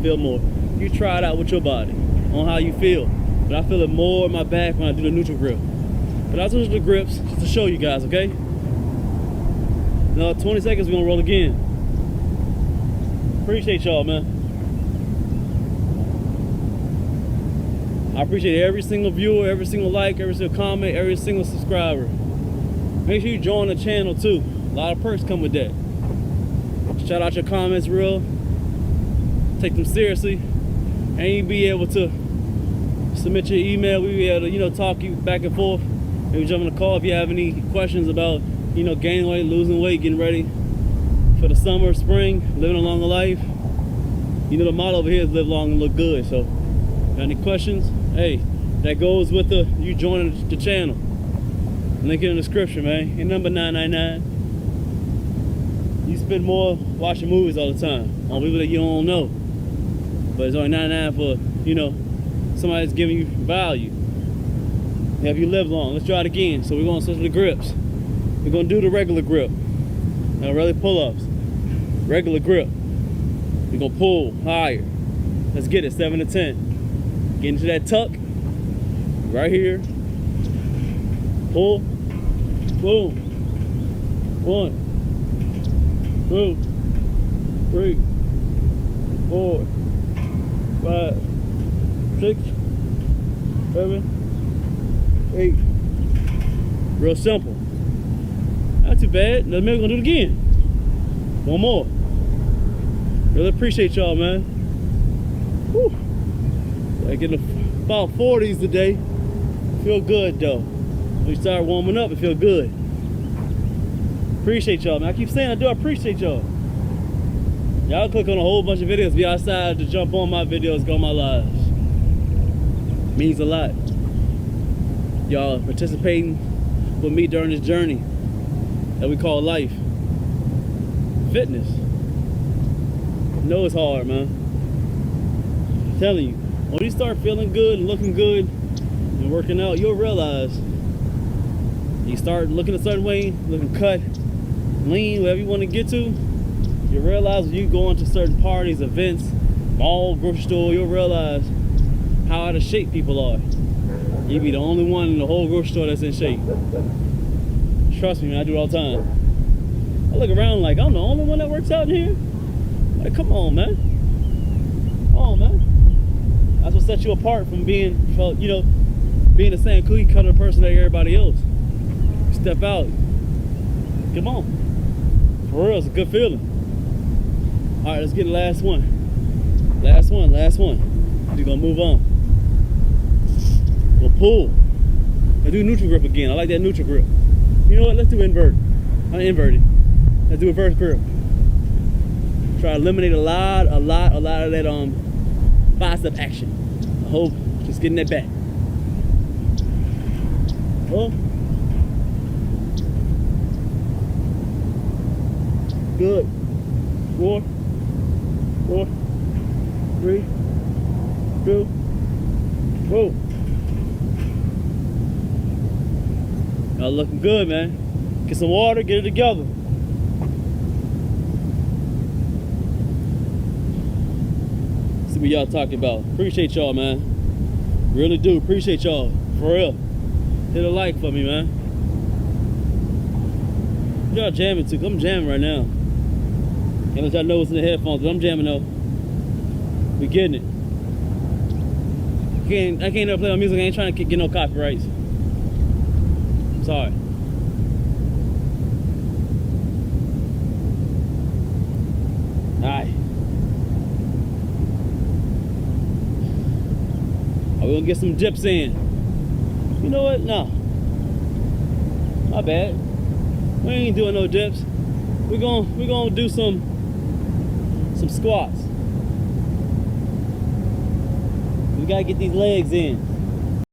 feel more. You try it out with your body on how you feel. But I feel it more in my back when I do the neutral grip. But I'll switch the grips just to show you guys, okay? Now 20 seconds, we're gonna roll again. Appreciate y'all, man. I appreciate every single viewer, every single like, every single comment, every single subscriber. Make sure you join the channel too. A lot of perks come with that. Shout out your comments real. Take them seriously. And you be able to submit your email. We be able to, you know, talk you back and forth. Maybe jump on a call if you have any questions about, you know, gaining weight, losing weight, getting ready for the summer, spring, living a longer life. You know, the motto over here is live long and look good. So, got any questions? Hey, that goes with you joining the channel. Link in the description, man. Your number 999. You spend more watching movies all the time on people that you don't know. But it's only 99 for, you know, somebody that's giving you value. Help you live long. Let's try it again. So we're going to switch the grips. We're going to do the regular grip. Now really pull-ups. Regular grip. We're going to pull higher. Let's get it, 7 to 10. Get into that tuck. Right here. Pull. Boom. 1, 2, 3, 4, 5, 6, 7, 8. Real simple. Not too bad. Now maybe we're gonna do it again. One more. Really appreciate y'all, man. Whew. I getting about 40s today. Feel good though. When you start warming up, it feel good. Appreciate y'all, man. I keep saying I do appreciate y'all. Y'all click on a whole bunch of videos, be outside to jump on my videos, go on my lives. Means a lot. Y'all participating with me during this journey that we call life. Fitness. You know it's hard, man. I'm telling you, when you start feeling good and looking good and working out, you'll realize you start looking a certain way, looking cut, lean, whatever you want to get to, you realize when you go into certain parties, events, mall, grocery store, you'll realize how out of shape people are. You'll be the only one in the whole grocery store that's in shape. Trust me, man, I do it all the time. I look around like, I'm the only one that works out in here? Like, come on, man. Come on, man. That's what sets you apart from being, you know, being the same cookie cutter person like everybody else. You step out. Come on. For real, it's a good feeling. All right, let's get the last one. Last one. We're gonna move on. We'll pull. Let's do neutral grip again. I like that neutral grip. You know what? Let's do inverted. Not inverted. Let's do reverse grip. Try to eliminate a lot of that bicep action. I hope just getting that back. Oh. Good. 4, 3, 2, whoa. Y'all looking good, man. Get some water, get it together. See what y'all talking about. Appreciate y'all, man. Really do appreciate y'all. For real. Hit a like for me, man. Y'all jamming too. I'm jamming right now. Can't let y'all know what's in the headphones, but I'm jamming though. We getting it. I can't never play my music. I ain't trying to get no copyrights. Sorry. Alright. Are we gonna get some dips in? You know what? No. My bad. We ain't doing no dips. We're gonna do some squats. We gotta get these legs in.